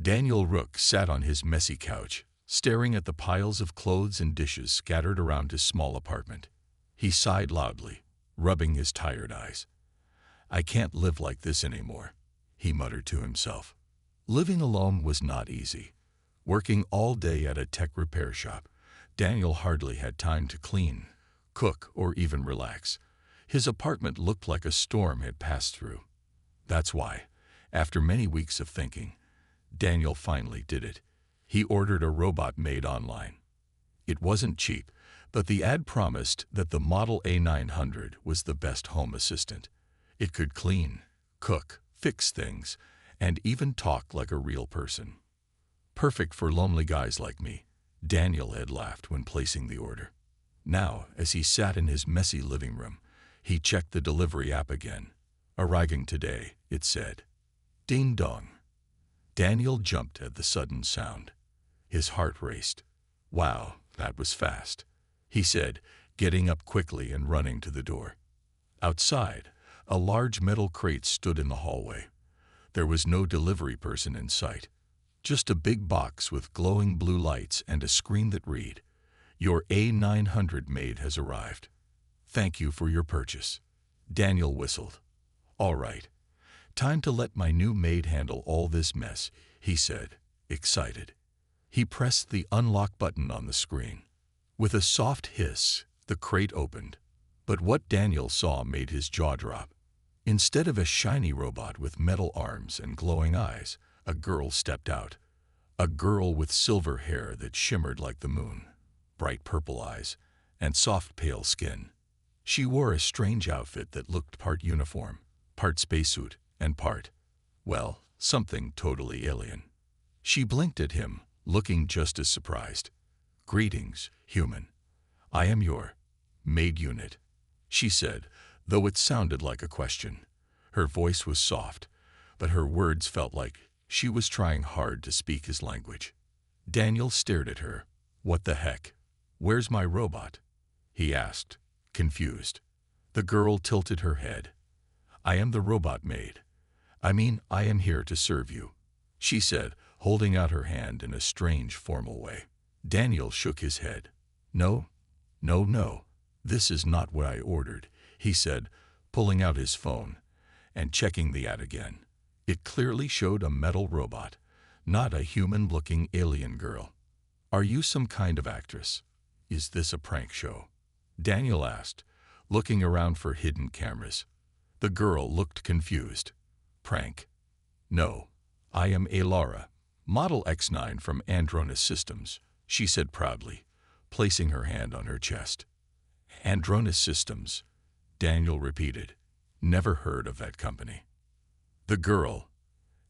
Daniel Rook sat on his messy couch, staring at the piles of clothes and dishes scattered around his small apartment. He sighed loudly, rubbing his tired eyes. "I can't live like this anymore," he muttered to himself. Living alone was not easy. Working all day at a tech repair shop, Daniel hardly had time to clean, cook, or even relax. His apartment looked like a storm had passed through. That's why, after many weeks of thinking, Daniel finally did it. He ordered a robot made online. It wasn't cheap, but the ad promised that the Model A900 was the best home assistant. It could clean, cook, fix things, and even talk like a real person. Perfect for lonely guys like me, Daniel had laughed when placing the order. Now, as he sat in his messy living room, he checked the delivery app again. "Arriving today," it said. Ding dong. Daniel jumped at the sudden sound. His heart raced. "Wow, that was fast," he said, getting up quickly and running to the door. Outside, a large metal crate stood in the hallway. There was no delivery person in sight. Just a big box with glowing blue lights and a screen that read, "Your A900 maid has arrived. Thank you for your purchase." Daniel whistled. "All right. Time to let my new maid handle all this mess," he said, excited. He pressed the unlock button on the screen. With a soft hiss, the crate opened. But what Daniel saw made his jaw drop. Instead of a shiny robot with metal arms and glowing eyes, a girl stepped out. A girl with silver hair that shimmered like the moon, bright purple eyes, and soft pale skin. She wore a strange outfit that looked part uniform, part spacesuit, and part, well, something totally alien. She blinked at him, looking just as surprised. "Greetings, human. I am your maid unit," she said, though it sounded like a question. Her voice was soft, but her words felt like she was trying hard to speak his language. Daniel stared at her. "What the heck? Where's my robot?" he asked, confused. The girl tilted her head. "I am the robot maid. I am here to serve you," she said, holding out her hand in a strange, formal way. Daniel shook his head. No, this is not what I ordered," he said, pulling out his phone and checking the ad again. It clearly showed a metal robot, not a human-looking alien girl. "Are you some kind of actress? Is this a prank show?" Daniel asked, looking around for hidden cameras. The girl looked confused. "Prank? No, I am Alara, Model X9 from Andronis Systems," she said proudly, placing her hand on her chest. "Andronis Systems," Daniel repeated. "Never heard of that company." The girl,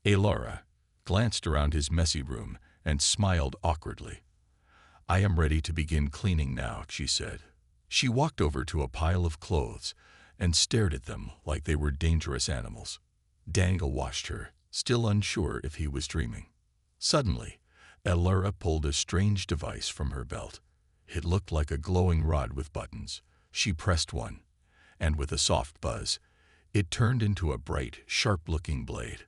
Alara, glanced around his messy room and smiled awkwardly. "I am ready to begin cleaning now," she said. She walked over to a pile of clothes and stared at them like they were dangerous animals. Daniel watched her, still unsure if he was dreaming. Suddenly, Alara pulled a strange device from her belt. It looked like a glowing rod with buttons. She pressed one, and with a soft buzz, it turned into a bright, sharp-looking blade.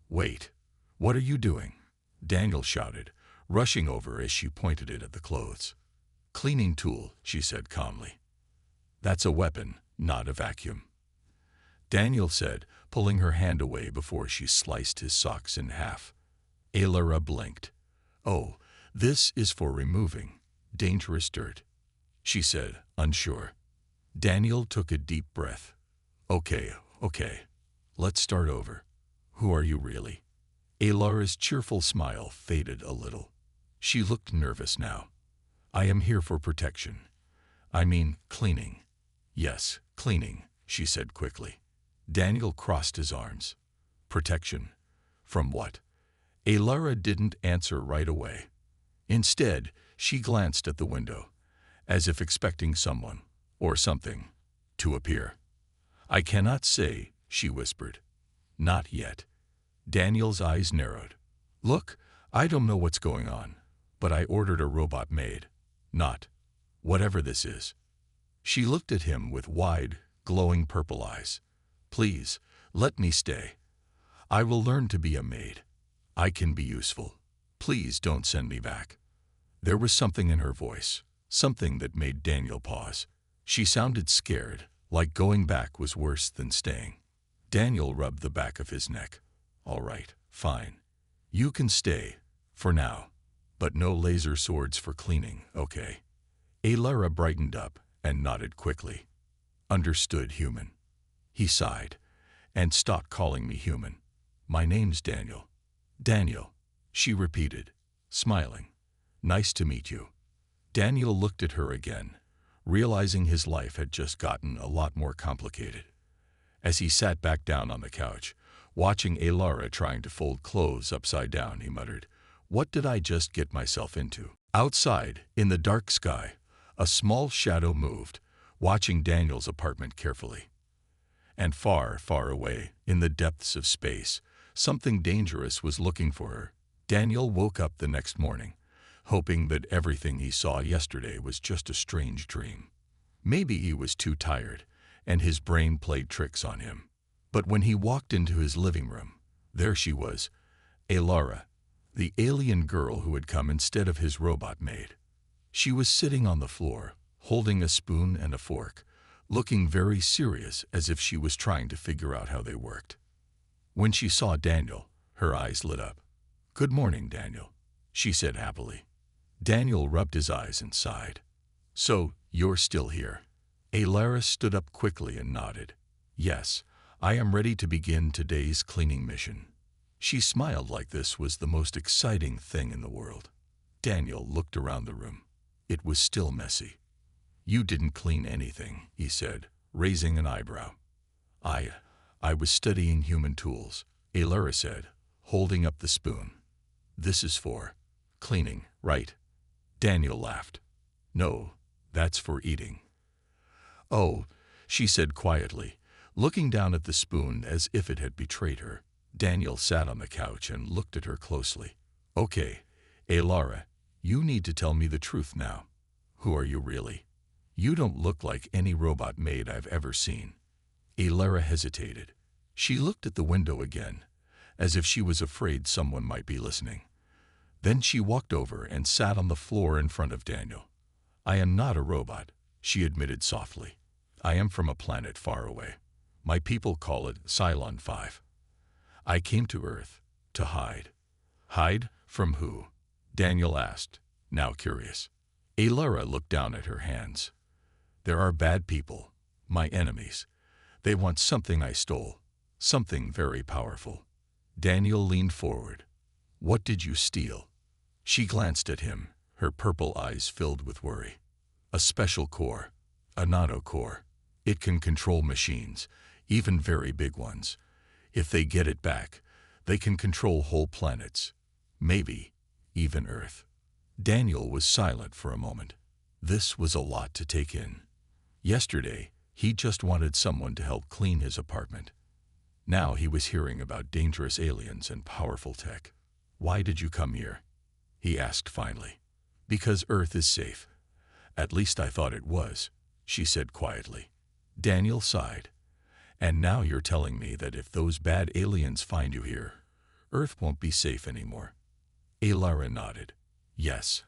"Wait, what are you doing?" Daniel shouted, rushing over as she pointed it at the clothes. "Cleaning tool," she said calmly. "That's a weapon, not a vacuum," Daniel said, pulling her hand away before she sliced his socks in half. Alara blinked. "Oh, this is for removing dangerous dirt," she said, unsure. Daniel took a deep breath. Okay, let's start over. Who are you really?" Alara's cheerful smile faded a little. She looked nervous now. "I am here for protection. Cleaning." "Yes, cleaning," she said quickly. Daniel crossed his arms. "Protection? From what?" Alara didn't answer right away. Instead, she glanced at the window, as if expecting someone, or something, to appear. "I cannot say," she whispered. "Not yet." Daniel's eyes narrowed. "Look, I don't know what's going on, but I ordered a robot maid. Not whatever this is." She looked at him with wide, glowing purple eyes. "Please, let me stay. I will learn to be a maid. I can be useful. Please don't send me back." There was something in her voice, something that made Daniel pause. She sounded scared, like going back was worse than staying. Daniel rubbed the back of his neck. "All right, fine. You can stay, for now. But no laser swords for cleaning, okay?" Alara brightened up and nodded quickly. "Understood, human." He sighed. "And stop calling me human. My name's Daniel." "Daniel," she repeated, smiling. "Nice to meet you." Daniel looked at her again, realizing his life had just gotten a lot more complicated. As he sat back down on the couch, watching Alara trying to fold clothes upside down, he muttered, "What did I just get myself into?" Outside, in the dark sky, a small shadow moved, watching Daniel's apartment carefully. And far, far away, in the depths of space, something dangerous was looking for her. Daniel woke up the next morning, hoping that everything he saw yesterday was just a strange dream. Maybe he was too tired, and his brain played tricks on him. But when he walked into his living room, there she was, Alara, the alien girl who had come instead of his robot maid. She was sitting on the floor, holding a spoon and a fork, looking very serious as if she was trying to figure out how they worked. When she saw Daniel, her eyes lit up. "Good morning, Daniel," she said happily. Daniel rubbed his eyes and sighed. "So, you're still here?" Alara stood up quickly and nodded. "Yes, I am ready to begin today's cleaning mission." She smiled like this was the most exciting thing in the world. Daniel looked around the room. It was still messy. "You didn't clean anything," he said, raising an eyebrow. I was studying human tools," Alara said, holding up the spoon. "This is for cleaning, right?" Daniel laughed. "No, that's for eating." "Oh," she said quietly, looking down at the spoon as if it had betrayed her. Daniel sat on the couch and looked at her closely. "Okay, Alara, you need to tell me the truth now. Who are you really? You don't look like any robot maid I've ever seen." Alara hesitated. She looked at the window again, as if she was afraid someone might be listening. Then she walked over and sat on the floor in front of Daniel. "I am not a robot," she admitted softly. "I am from a planet far away. My people call it Cylon 5. I came to Earth to hide." "Hide from who?" Daniel asked, now curious. Alara looked down at her hands. "There are bad people, my enemies. They want something I stole, something very powerful." Daniel leaned forward. "What did you steal?" She glanced at him, her purple eyes filled with worry. "A special core, a nano-core. It can control machines, even very big ones. If they get it back, they can control whole planets, maybe even Earth." Daniel was silent for a moment. This was a lot to take in. Yesterday, he just wanted someone to help clean his apartment. Now he was hearing about dangerous aliens and powerful tech. "Why did you come here?" he asked finally. "Because Earth is safe. At least I thought it was," she said quietly. Daniel sighed. "And now you're telling me that if those bad aliens find you here, Earth won't be safe anymore." Alara nodded. "Yes.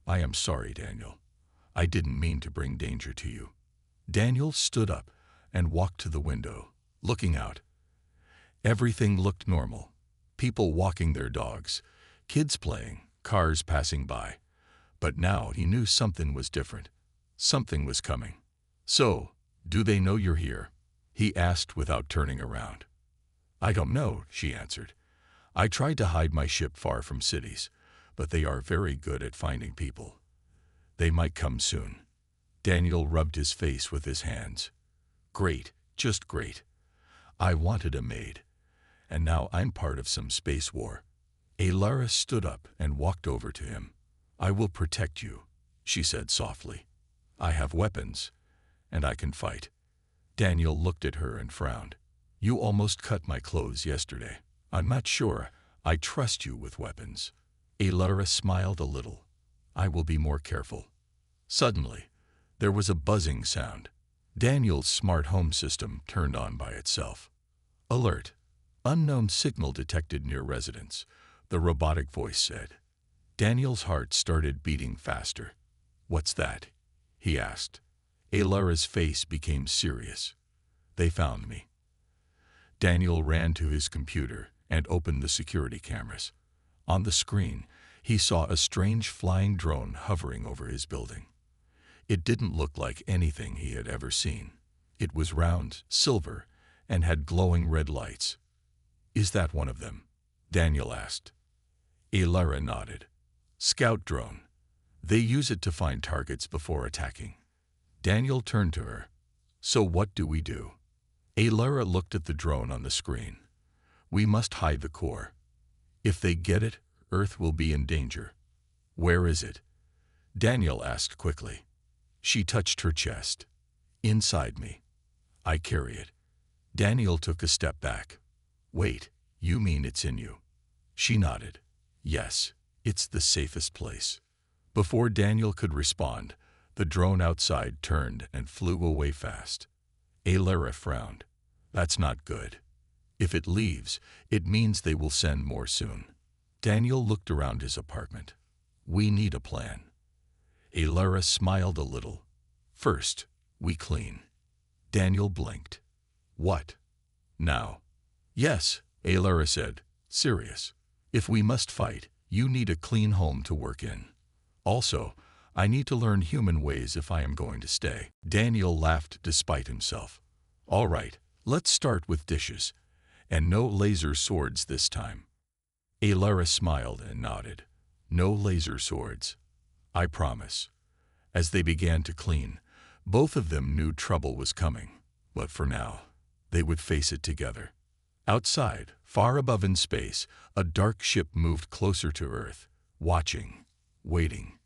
I am sorry, Daniel. I didn't mean to bring danger to you." Daniel stood up and walked to the window, looking out. Everything looked normal. People walking their dogs, kids playing, cars passing by. But now he knew something was different. Something was coming. "So, do they know you're here?" he asked without turning around. "I don't know," she answered. "I tried to hide my ship far from cities, but they are very good at finding people. They might come soon." Daniel rubbed his face with his hands. "Great, just great. I wanted a maid, and now I'm part of some space war." Alara stood up and walked over to him. "I will protect you," she said softly. "I have weapons, and I can fight." Daniel looked at her and frowned. "You almost cut my clothes yesterday. I'm not sure I trust you with weapons." Alara smiled a little. "I will be more careful." Suddenly, there was a buzzing sound. Daniel's smart home system turned on by itself. "Alert! Unknown signal detected near residence. the robotic voice said. Daniel's heart started beating faster. "What's that?" he asked. Alara's face became serious. "They found me." Daniel ran to his computer and opened the security cameras. On the screen, he saw a strange flying drone hovering over his building. It didn't look like anything he had ever seen. It was round, silver, and had glowing red lights. "Is that one of them?" Daniel asked. Alara nodded. "Scout drone. They use it to find targets before attacking." Daniel turned to her. "So what do we do?" Alara looked at the drone on the screen. "We must hide the core. If they get it, Earth will be in danger." "Where is it?" Daniel asked quickly. She touched her chest. "Inside me. I carry it." Daniel took a step back. "Wait, you mean it's in you?" She nodded. "Yes, it's the safest place." Before Daniel could respond, the drone outside turned and flew away fast. Alara frowned. "That's not good. If it leaves, it means they will send more soon." Daniel looked around his apartment. "We need a plan." Alara smiled a little. "First, we clean." Daniel blinked. "What? Now?" "Yes," Alara said, serious. "If we must fight, you need a clean home to work in. Also, I need to learn human ways if I am going to stay." Daniel laughed despite himself. "All right, let's start with dishes. And no laser swords this time." Alara smiled and nodded. "No laser swords. I promise." As they began to clean, both of them knew trouble was coming. But for now, they would face it together. Outside, far above in space, a dark ship moved closer to Earth, watching, waiting.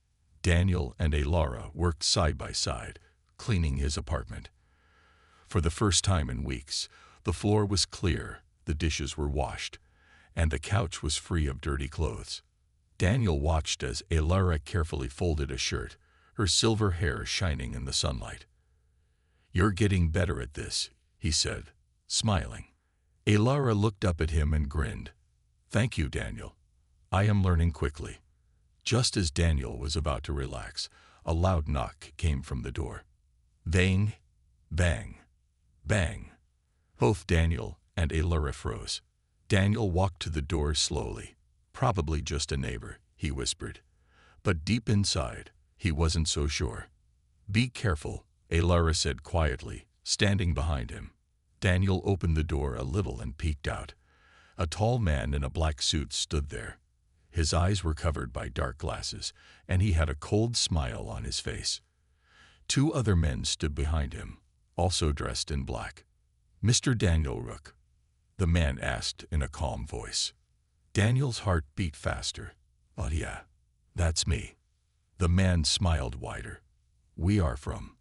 Daniel and Alara worked side by side, cleaning his apartment. For the first time in weeks, the floor was clear, the dishes were washed, and the couch was free of dirty clothes. Daniel watched as Alara carefully folded a shirt, her silver hair shining in the sunlight. "You're getting better at this," he said, smiling. Alara looked up at him and grinned. "Thank you, Daniel. I am learning quickly." Just as Daniel was about to relax, a loud knock came from the door. Bang, bang, bang. Both Daniel and Alara froze. Daniel walked to the door slowly. "Probably just a neighbor," he whispered. But deep inside, he wasn't so sure. "Be careful," Alara said quietly, standing behind him. Daniel opened the door a little and peeked out. A tall man in a black suit stood there. His eyes were covered by dark glasses, and he had a cold smile on his face. Two other men stood behind him, also dressed in black. "Mr. Daniel Rook?" the man asked in a calm voice. Daniel's heart beat faster. "Oh yeah, that's me." The man smiled wider. "We are from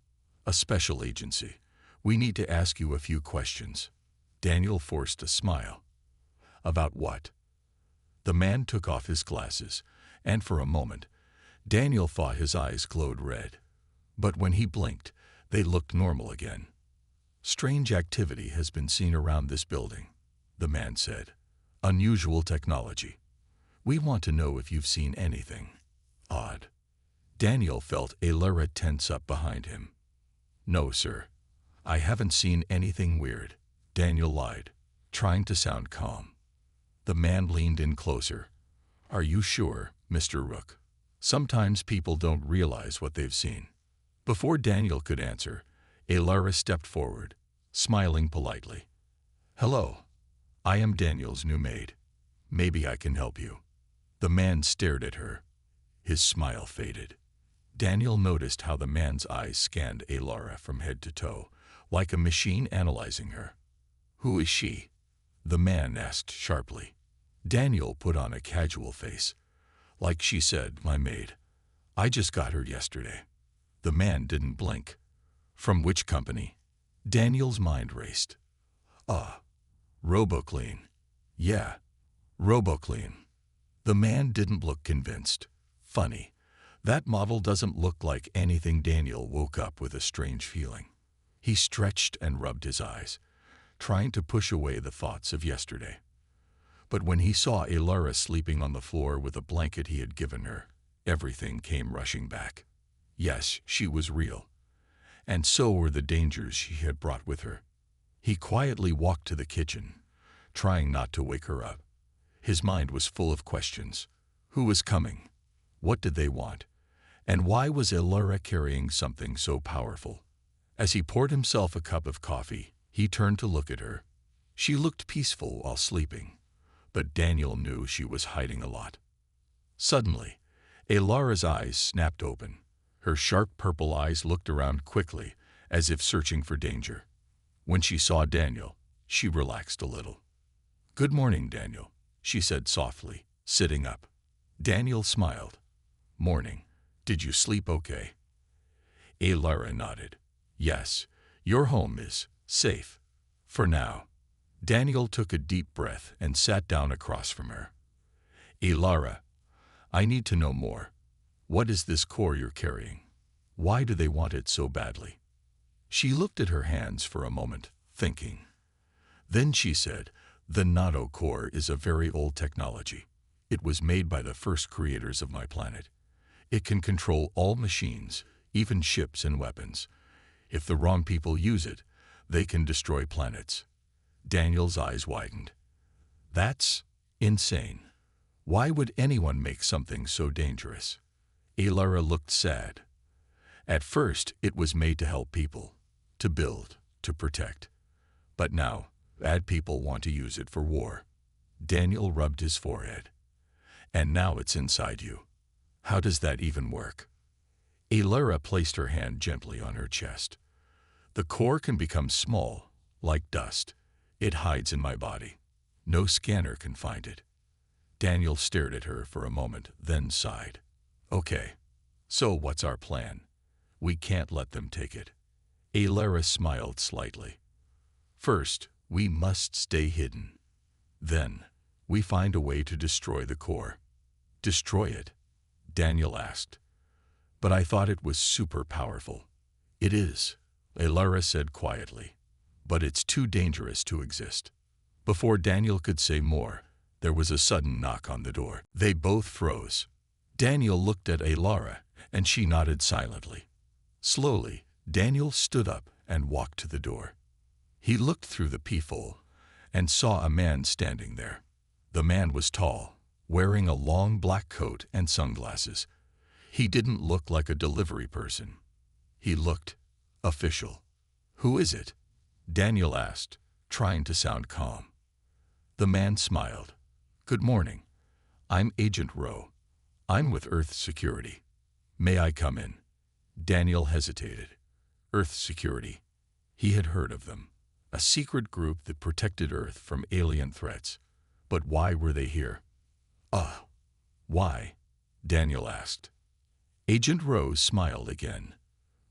a special agency. We need to ask you a few questions." Daniel forced a smile. "About what?" The man took off his glasses, and for a moment, Daniel thought his eyes glowed red. But when he blinked, they looked normal again. "Strange activity has been seen around this building," the man said. "Unusual technology. We want to know if you've seen anything odd." Daniel felt Alara tense up behind him. "No, sir. I haven't seen anything weird," Daniel lied, trying to sound calm. The man leaned in closer. "Are you sure, Mr. Rook? Sometimes people don't realize what they've seen." Before Daniel could answer, Alara stepped forward, smiling politely. "Hello. I am Daniel's new maid. Maybe I can help you." The man stared at her. His smile faded. Daniel noticed how the man's eyes scanned Alara from head to toe, like a machine analyzing her. "Who is she?" the man asked sharply. Daniel put on a casual face. "Like she said, my maid. I just got her yesterday." The man didn't blink. "From which company?" Daniel's mind raced. RoboClean. Yeah, RoboClean." The man didn't look convinced. Funny. That model doesn't look like anything. Daniel woke up with a strange feeling. He stretched and rubbed his eyes, trying to push away the thoughts of yesterday. But when he saw Alara sleeping on the floor with a blanket he had given her, everything came rushing back. Yes, she was real. And so were the dangers she had brought with her. He quietly walked to the kitchen, trying not to wake her up. His mind was full of questions. Who was coming? What did they want? And why was Alara carrying something so powerful? As he poured himself a cup of coffee, he turned to look at her. She looked peaceful while sleeping, but Daniel knew she was hiding a lot. Suddenly, Alara's eyes snapped open. Her sharp purple eyes looked around quickly, as if searching for danger. When she saw Daniel, she relaxed a little. "Good morning, Daniel," she said softly, sitting up. Daniel smiled. "Morning. Did you sleep okay?" Alara nodded. "Yes, your home is safe. For now." Daniel took a deep breath and sat down across from her. "Alara, I need to know more. What is this core you're carrying? Why do they want it so badly?" She looked at her hands for a moment, thinking. Then she said, "The NATO core is a very old technology. It was made by the first creators of my planet. It can control all machines, even ships and weapons. If the wrong people use it, they can destroy planets." Daniel's eyes widened. "That's insane. Why would anyone make something so dangerous?" Alara looked sad. "At first, it was made to help people, to build, to protect. But now, bad people want to use it for war." Daniel rubbed his forehead. "And now it's inside you. How does that even work?" Alara placed her hand gently on her chest. "The core can become small, like dust. It hides in my body. No scanner can find it." Daniel stared at her for a moment, then sighed. "Okay, so what's our plan? We can't let them take it." Alara smiled slightly. "First, we must stay hidden. Then, we find a way to destroy the core." "Destroy it?" Daniel asked. "But I thought it was super powerful." "It is," Alara said quietly. "But it's too dangerous to exist." Before Daniel could say more, there was a sudden knock on the door. They both froze. Daniel looked at Alara, and she nodded silently. Slowly, Daniel stood up and walked to the door. He looked through the peephole and saw a man standing there. The man was tall, wearing a long black coat and sunglasses. He didn't look like a delivery person. He looked official. "Who is it?" Daniel asked, trying to sound calm. The man smiled. "Good morning. I'm Agent Rowe. I'm with Earth Security. May I come in?" Daniel hesitated. Earth Security. He had heard of them. A secret group that protected Earth from alien threats. But why were they here? Why?" Daniel asked. Agent Rowe smiled again.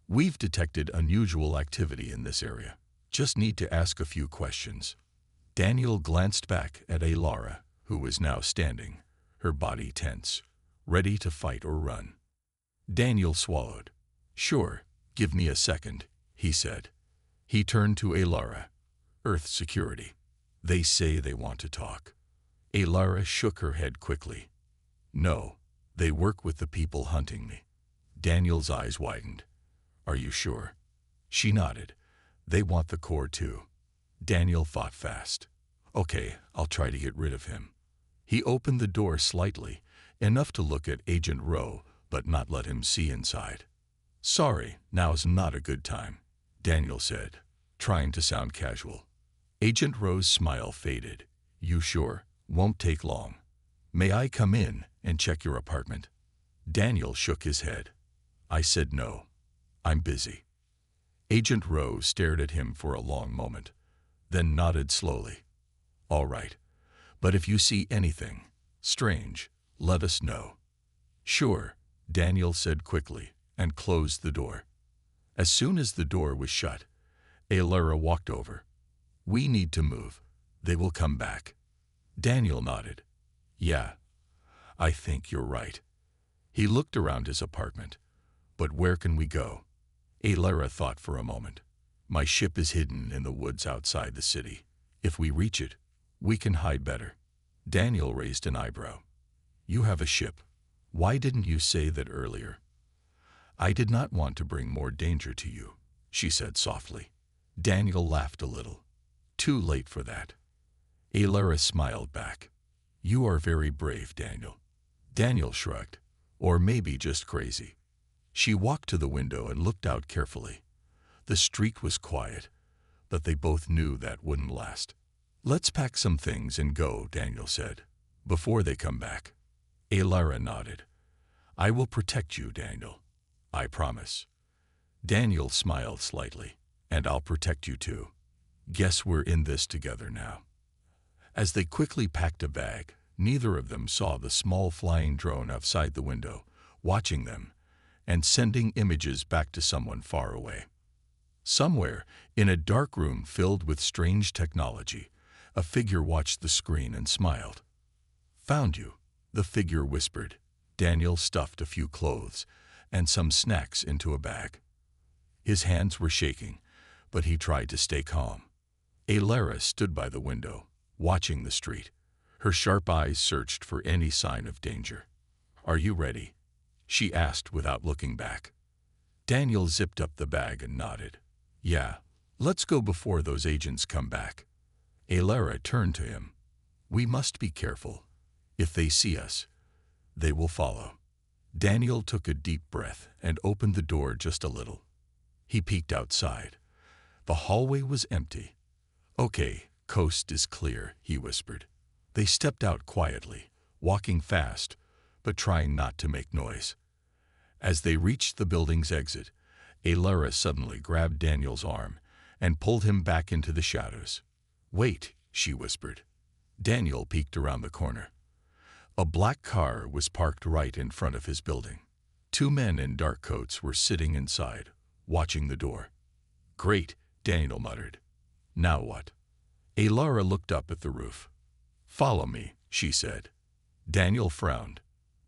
"We've detected unusual activity in this area. Just need to ask a few questions." Daniel glanced back at Alara, who was now standing, her body tense, ready to fight or run. Daniel swallowed. "Sure, give me a second," he said. He turned to Alara. "Earth Security. They say they want to talk." Alara shook her head quickly. "No, they work with the people hunting me." Daniel's eyes widened. "Are you sure?" She nodded. "They want the core too." Daniel thought fast. "Okay, I'll try to get rid of him." He opened the door slightly, enough to look at Agent Rowe, but not let him see inside. "Sorry, now's not a good time," Daniel said, trying to sound casual. Agent Rowe's smile faded. "You sure? Won't take long. May I come in and check your apartment?" Daniel shook his head. "I said no. I'm busy." Agent Rowe stared at him for a long moment, then nodded slowly. "All right, but if you see anything strange, let us know." "Sure," Daniel said quickly, and closed the door. As soon as the door was shut, Alara walked over. "We need to move. They will come back." Daniel nodded. "Yeah, I think you're right." He looked around his apartment. "But where can we go?" Alara thought for a moment. "My ship is hidden in the woods outside the city. If we reach it, we can hide better." Daniel raised an eyebrow. You have a ship. Why didn't you say that earlier? I did not want to bring more danger to you, she said softly. Daniel laughed a little. Too late for that. Alara smiled back. You are very brave, Daniel. Daniel shrugged. Or maybe just crazy. She walked to the window and looked out carefully. The street was quiet, but they both knew that wouldn't last. Let's pack some things and go, Daniel said, before they come back. Alara nodded. I will protect you, Daniel. I promise. Daniel smiled slightly. And I'll protect you too. Guess we're in this together now. As they quickly packed a bag, neither of them saw the small flying drone outside the window, watching them, and sending images back to someone far away. Somewhere, in a dark room filled with strange technology, a figure watched the screen and smiled. Found you, the figure whispered. Daniel stuffed a few clothes and some snacks into a bag. His hands were shaking, but he tried to stay calm. Alara stood by the window, watching the street. Her sharp eyes searched for any sign of danger. Are you ready? She asked without looking back. Daniel zipped up the bag and nodded. Yeah, let's go before those agents come back. Alara turned to him. We must be careful. If they see us, they will follow. Daniel took a deep breath and opened the door just a little. He peeked outside. The hallway was empty. Okay, coast is clear, he whispered. They stepped out quietly, walking fast, but trying not to make noise. As they reached the building's exit, Alara suddenly grabbed Daniel's arm and pulled him back into the shadows. Wait, she whispered. Daniel peeked around the corner. A black car was parked right in front of his building. Two men in dark coats were sitting inside, watching the door. Great, Daniel muttered. Now what? Alara looked up at the roof. Follow me, she said. Daniel frowned.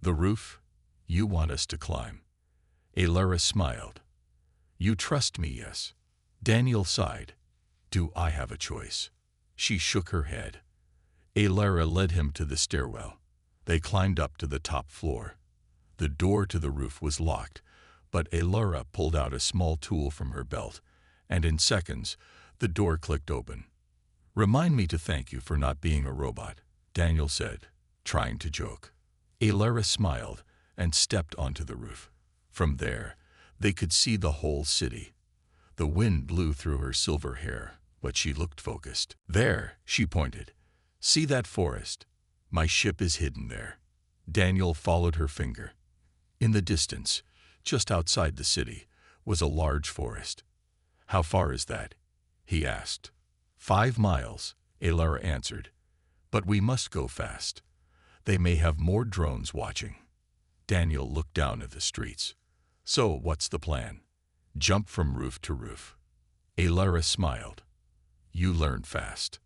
The roof? You want us to climb? Alara smiled. You trust me, yes. Daniel sighed. Do I have a choice? She shook her head. Alara led him to the stairwell. They climbed up to the top floor. The door to the roof was locked, but Alara pulled out a small tool from her belt, and in seconds, the door clicked open. Remind me to thank you for not being a robot, Daniel said, trying to joke. Alara smiled and stepped onto the roof. From there, they could see the whole city. The wind blew through her silver hair, but she looked focused. There, she pointed. See that forest? My ship is hidden there. Daniel followed her finger. In the distance, just outside the city, was a large forest. How far is that? He asked. 5 miles, Alara answered. But we must go fast. They may have more drones watching. Daniel looked down at the streets. So, what's the plan? Jump from roof to roof. Alara smiled. You learn fast.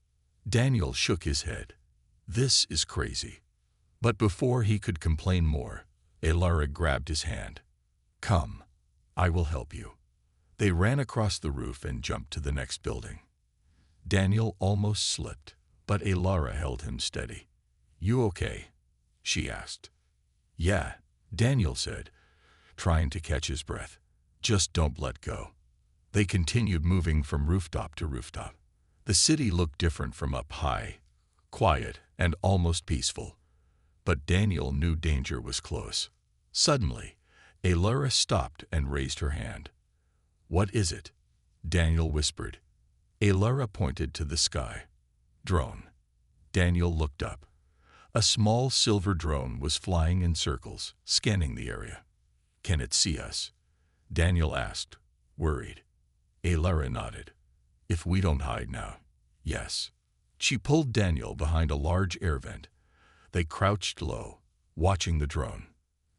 Daniel shook his head. This is crazy. But before he could complain more, Alara grabbed his hand. Come, I will help you. They ran across the roof and jumped to the next building. Daniel almost slipped, but Alara held him steady. You okay? She asked. Yeah, Daniel said, trying to catch his breath. Just don't let go. They continued moving from rooftop to rooftop. The city looked different from up high, quiet and almost peaceful. But Daniel knew danger was close. Suddenly, Alara stopped and raised her hand. What is it? Daniel whispered. Alara pointed to the sky. Drone. Daniel looked up. A small silver drone was flying in circles, scanning the area. Can it see us? Daniel asked, worried. Alara nodded. If we don't hide now, yes. She pulled Daniel behind a large air vent. They crouched low, watching the drone.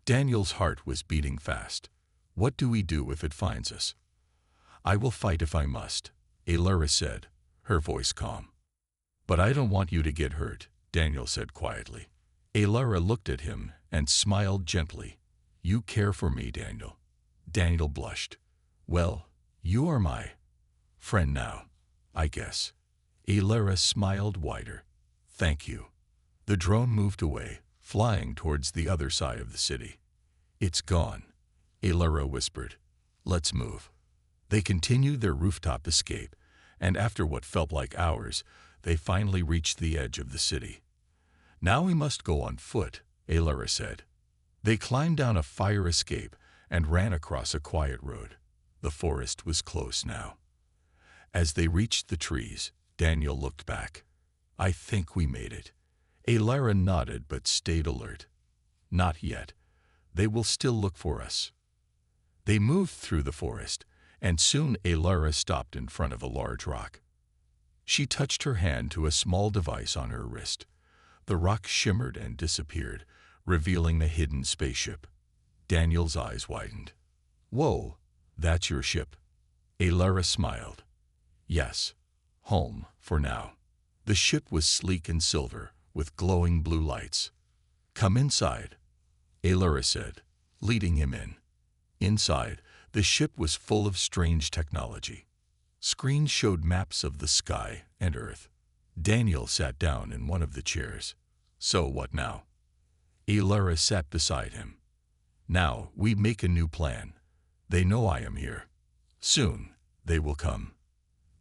Daniel's heart was beating fast. What do we do if it finds us? I will fight if I must, Alara said, her voice calm. But I don't want you to get hurt, Daniel said quietly. Alara looked at him and smiled gently. You care for me, Daniel. Daniel blushed. Well, you are my friend now, I guess. Alara smiled wider. Thank you. The drone moved away, flying towards the other side of the city. "It's gone," Alara whispered. "Let's move." They continued their rooftop escape, and after what felt like hours, they finally reached the edge of the city. "Now we must go on foot," Alara said. They climbed down a fire escape and ran across a quiet road. The forest was close now. As they reached the trees, Daniel looked back. "I think we made it." Alara nodded but stayed alert. "Not yet. They will still look for us." They moved through the forest, and soon Alara stopped in front of a large rock. She touched her hand to a small device on her wrist. The rock shimmered and disappeared, revealing a hidden spaceship. Daniel's eyes widened. "Whoa, that's your ship?" Alara smiled. "Yes. Home, for now." The ship was sleek and silver, with glowing blue lights. "Come inside," Alara said, leading him in. Inside, the ship was full of strange technology. Screens showed maps of the sky and Earth. Daniel sat down in one of the chairs. "So what now?" Alara sat beside him. "Now we make a new plan. They know I am here. Soon, they will come."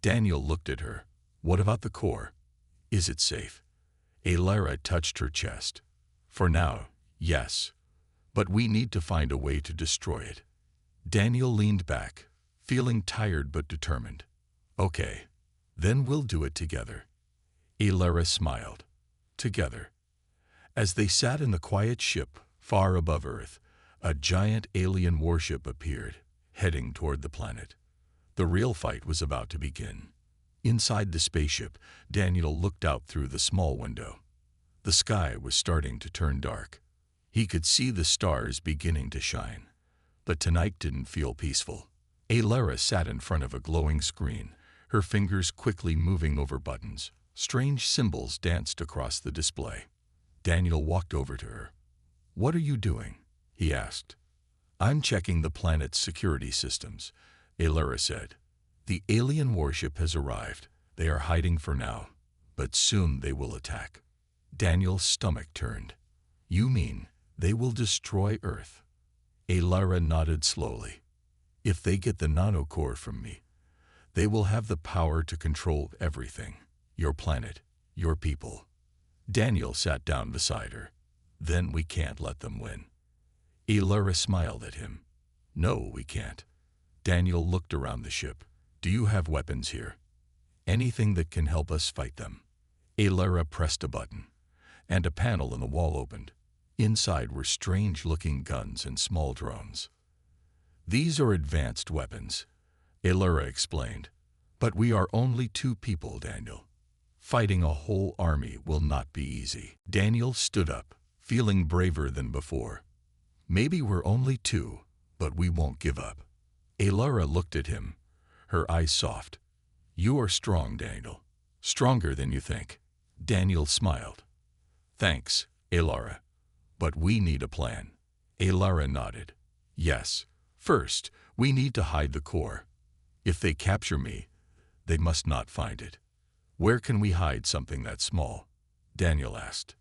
Daniel looked at her. "What about the core? Is it safe?" Alara touched her chest. "For now, yes. But we need to find a way to destroy it." Daniel leaned back, feeling tired but determined. "Okay, then we'll do it together." Alara smiled. Together. As they sat in the quiet ship, far above Earth, a giant alien warship appeared, heading toward the planet. The real fight was about to begin. Inside the spaceship, Daniel looked out through the small window. The sky was starting to turn dark. He could see the stars beginning to shine. But tonight didn't feel peaceful. Alara sat in front of a glowing screen, her fingers quickly moving over buttons. Strange symbols danced across the display. Daniel walked over to her. "What are you doing?" he asked. "I'm checking the planet's security systems," Alara said. "The alien warship has arrived. They are hiding for now, but soon they will attack." Daniel's stomach turned. "You mean they will destroy Earth?" Alara nodded slowly. "If they get the nanocore from me, they will have the power to control everything. Your planet, your people." Daniel sat down beside her. "Then we can't let them win." Alara smiled at him. "No, we can't." Daniel looked around the ship. "Do you have weapons here? Anything that can help us fight them?" Alara pressed a button, and a panel in the wall opened. Inside were strange-looking guns and small drones. "These are advanced weapons," Alara explained. "But we are only 2 people, Daniel. Fighting a whole army will not be easy." Daniel stood up, feeling braver than before. "Maybe we're only 2, but we won't give up." Alara looked at him, her eyes soft. "You are strong, Daniel. Stronger than you think." Daniel smiled. "Thanks, Alara. But we need a plan." Alara nodded. "Yes. First, we need to hide the core. If they capture me, they must not find it." "Where can we hide something that small?" Daniel asked.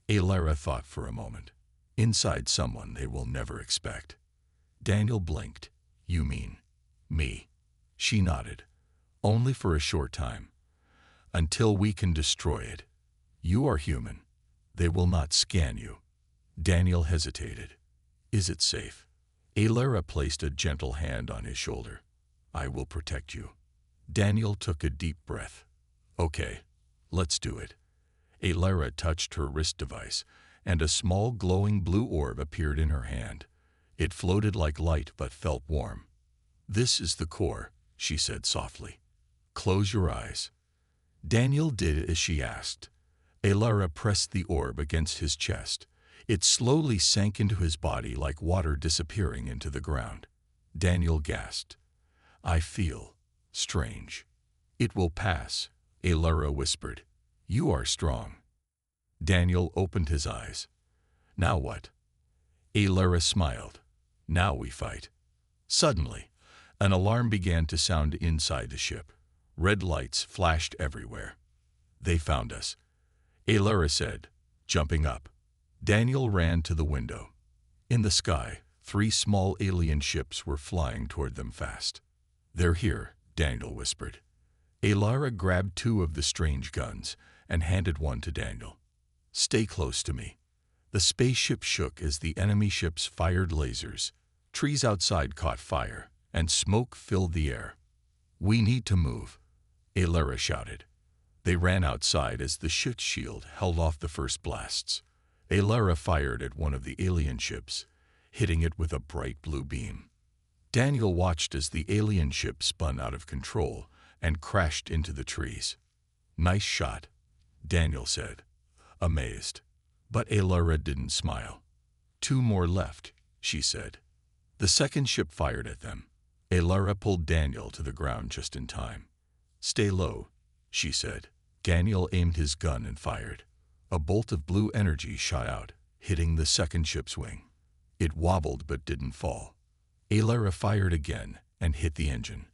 Alara thought for a moment. "Inside someone they will never expect." Daniel blinked. "You mean me?" She nodded. "Only for a short time. Until we can destroy it. You are human. They will not scan you." Daniel hesitated. "Is it safe?" Alara placed a gentle hand on his shoulder. "I will protect you." Daniel took a deep breath. "Okay, let's do it." Alara touched her wrist device, and a small glowing blue orb appeared in her hand. It floated like light but felt warm. "This is the core," she said softly. "Close your eyes." Daniel did as she asked. Alara pressed the orb against his chest. It slowly sank into his body like water disappearing into the ground. Daniel gasped. "I feel strange." "It will pass," Alara whispered. "You are strong." Daniel opened his eyes. "Now what?" Alara smiled. "Now we fight." Suddenly, an alarm began to sound inside the ship. Red lights flashed everywhere. "They found us," Alara said. Jumping up, Daniel ran to the window. In the sky, 3 small alien ships were flying toward them fast. "They're here," Daniel whispered. Alara grabbed 2 of the strange guns and handed one to Daniel. "Stay close to me." The spaceship shook as the enemy ships fired lasers. Trees outside caught fire, and smoke filled the air. "We need to move," Alara shouted. They ran outside as the ship's shield held off the first blasts. Alara fired at one of the alien ships, hitting it with a bright blue beam. Daniel watched as the alien ship spun out of control and crashed into the trees. "Nice shot," Daniel said, amazed. But Alara didn't smile. "2 more left," she said. The second ship fired at them. Alara pulled Daniel to the ground just in time. "Stay low," she said. Daniel aimed his gun and fired. A bolt of blue energy shot out, hitting the second ship's wing. It wobbled but didn't fall. Alara fired again and hit the engine.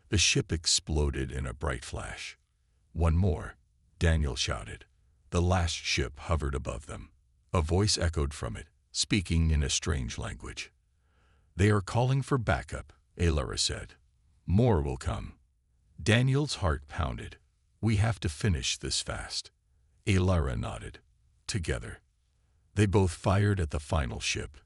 The ship exploded in a bright flash. "One more," Daniel shouted. The last ship hovered above them. A voice echoed from it, speaking in a strange language. "They are calling for backup," Alara said. "More will come." Daniel's heart pounded. "We have to finish this fast." Alara nodded. Together, they both fired at the final ship.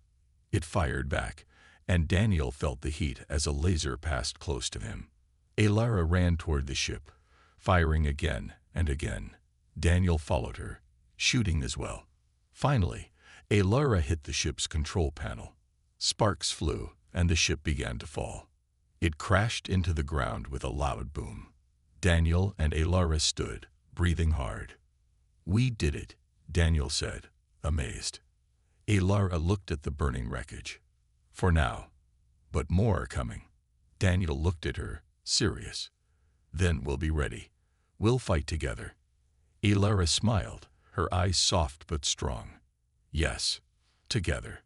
It fired back, and Daniel felt the heat as a laser passed close to him. Alara ran toward the ship, firing again and again. Daniel followed her, shooting as well. Finally, Alara hit the ship's control panel. Sparks flew, and the ship began to fall. It crashed into the ground with a loud boom. Daniel and Alara stood, breathing hard. "We did it," Daniel said, amazed. Alara looked at the burning wreckage. "For now. But more are coming." Daniel looked at her, serious. "Then we'll be ready. We'll fight together." Alara smiled, her eyes soft but strong. "Yes, together."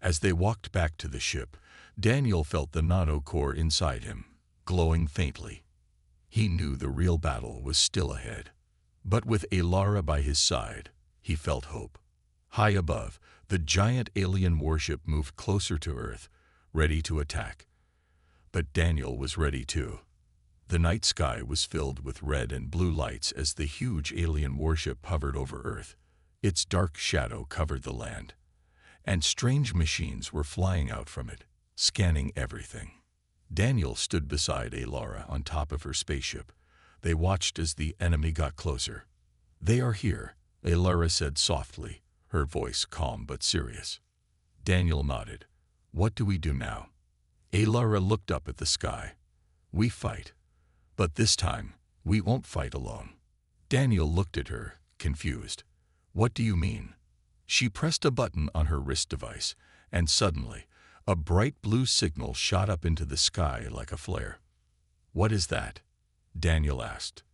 As they walked back to the ship, Daniel felt the nano-core inside him, glowing faintly. He knew the real battle was still ahead. But with Alara by his side, he felt hope. High above, the giant alien warship moved closer to Earth, ready to attack. But Daniel was ready too. The night sky was filled with red and blue lights as the huge alien warship hovered over Earth. Its dark shadow covered the land, and strange machines were flying out from it, scanning everything. Daniel stood beside Alara on top of her spaceship. They watched as the enemy got closer. "They are here," Alara said softly, her voice calm but serious. Daniel nodded. "What do we do now?" Alara looked up at the sky. "We fight. But this time, we won't fight alone." Daniel looked at her, confused. "What do you mean?" She pressed a button on her wrist device, and suddenly, a bright blue signal shot up into the sky like a flare. "What is that?" Daniel asked.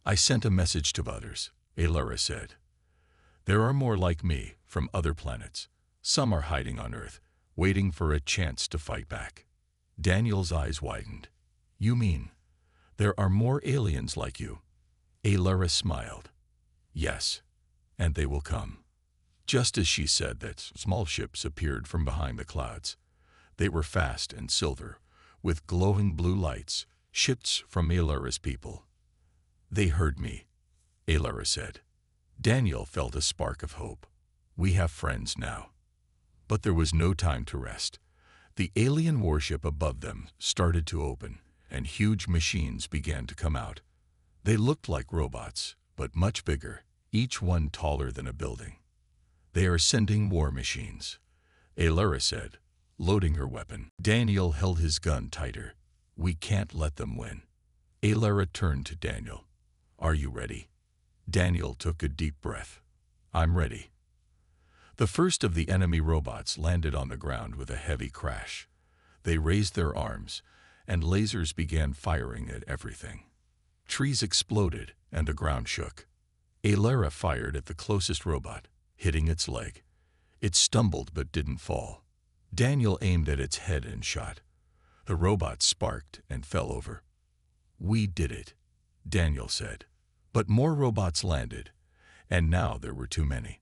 "I sent a message to others," Alara said. "There are more like me from other planets. Some are hiding on Earth, waiting for a chance to fight back." Daniel's eyes widened. "You mean there are more aliens like you?" Alara smiled. "Yes, and they will come." Just as she said that, small ships appeared from behind the clouds. They were fast and silver, with glowing blue lights, ships from Alara's people. "They heard me," Alara said. Daniel felt a spark of hope. "We have friends now." But there was no time to rest. The alien warship above them started to open, and huge machines began to come out. They looked like robots, but much bigger, each one taller than a building. "They are sending war machines," Alara said, loading her weapon. Daniel held his gun tighter. "We can't let them win." Alara turned to Daniel. "Are you ready?" Daniel took a deep breath. "I'm ready." The first of the enemy robots landed on the ground with a heavy crash. They raised their arms, and lasers began firing at everything. Trees exploded, and the ground shook. Alara fired at the closest robot, hitting its leg. It stumbled but didn't fall. Daniel aimed at its head and shot. The robot sparked and fell over. "We did it," Daniel said. But more robots landed, and now there were too many.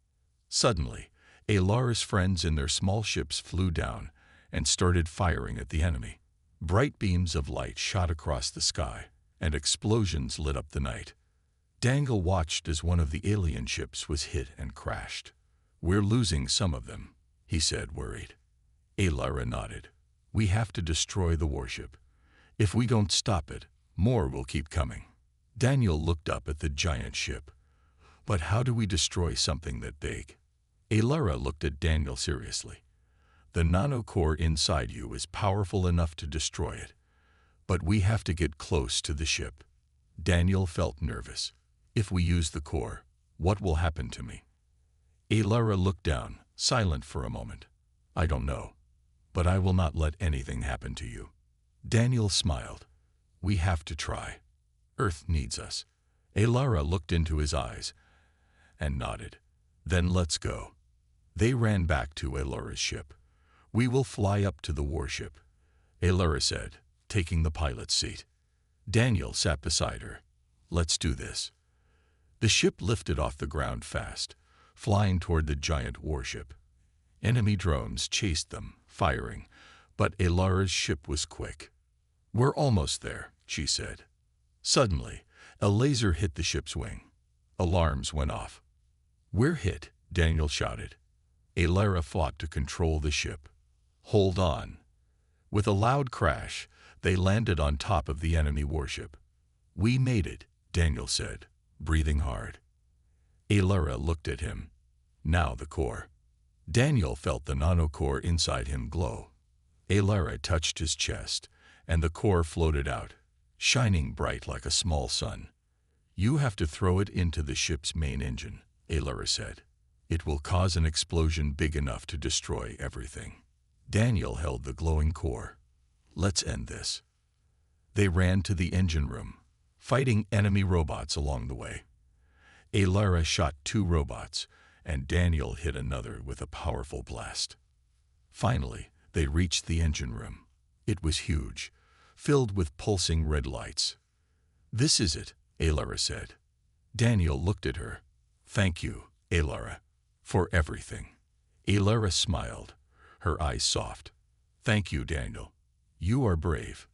Suddenly, Alara's friends in their small ships flew down and started firing at the enemy. Bright beams of light shot across the sky, and explosions lit up the night. Dangle watched as one of the alien ships was hit and crashed. "We're losing some of them," he said, worried. Alara nodded. "We have to destroy the warship. If we don't stop it, more will keep coming." Daniel looked up at the giant ship. "But how do we destroy something that big?" Alara looked at Daniel seriously. "The nanocore inside you is powerful enough to destroy it, but we have to get close to the ship." Daniel felt nervous. "If we use the core, what will happen to me?" Alara looked down, silent for a moment. "I don't know, but I will not let anything happen to you." Daniel smiled. "We have to try. Earth needs us." Alara looked into his eyes and nodded. "Then let's go." They ran back to Alara's ship. "We will fly up to the warship," Alara said, taking the pilot's seat. Daniel sat beside her. "Let's do this." The ship lifted off the ground fast, flying toward the giant warship. Enemy drones chased them, firing, but Alara's ship was quick. "We're almost there," she said. Suddenly, a laser hit the ship's wing. Alarms went off. "We're hit," Daniel shouted. Alara fought to control the ship. "Hold on." With a loud crash, they landed on top of the enemy warship. "We made it," Daniel said, breathing hard. Alara looked at him. "Now the core." Daniel felt the nanocore inside him glow. Alara touched his chest, and the core floated out, shining bright like a small sun. "You have to throw it into the ship's main engine," Alara said. "It will cause an explosion big enough to destroy everything." Daniel held the glowing core. "Let's end this." They ran to the engine room, fighting enemy robots along the way. Alara shot 2 robots, and Daniel hit another with a powerful blast. Finally, they reached the engine room. It was huge, filled with pulsing red lights. "This is it," Alara said. Daniel looked at her. "Thank you, Alara, for everything." Alara smiled, her eyes soft. "Thank you, Daniel. You are brave."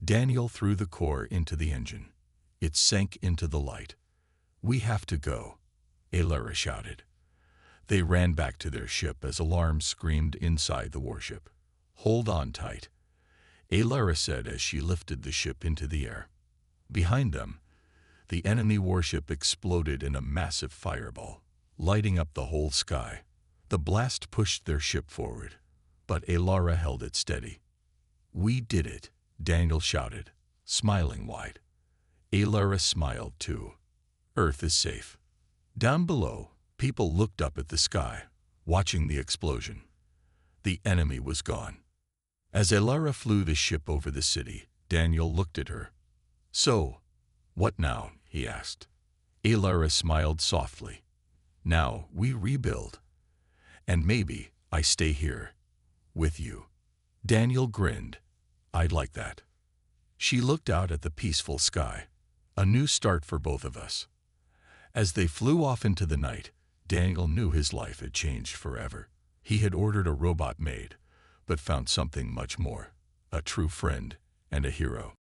Daniel threw the core into the engine. It sank into the light. "We have to go," Alara shouted. They ran back to their ship as alarms screamed inside the warship. "Hold on tight," Alara said as she lifted the ship into the air. Behind them, the enemy warship exploded in a massive fireball, lighting up the whole sky. The blast pushed their ship forward, but Alara held it steady. "We did it," Daniel shouted, smiling wide. Alara smiled too. "Earth is safe." Down below, people looked up at the sky, watching the explosion. The enemy was gone. As Alara flew the ship over the city, Daniel looked at her. "So, what now?" he asked. Alara smiled softly. "Now we rebuild. And maybe I stay here, with you." Daniel grinned. "I'd like that." She looked out at the peaceful sky. A new start for both of us. As they flew off into the night, Daniel knew his life had changed forever. He had ordered a robot maid, but found something much more, a true friend and a hero.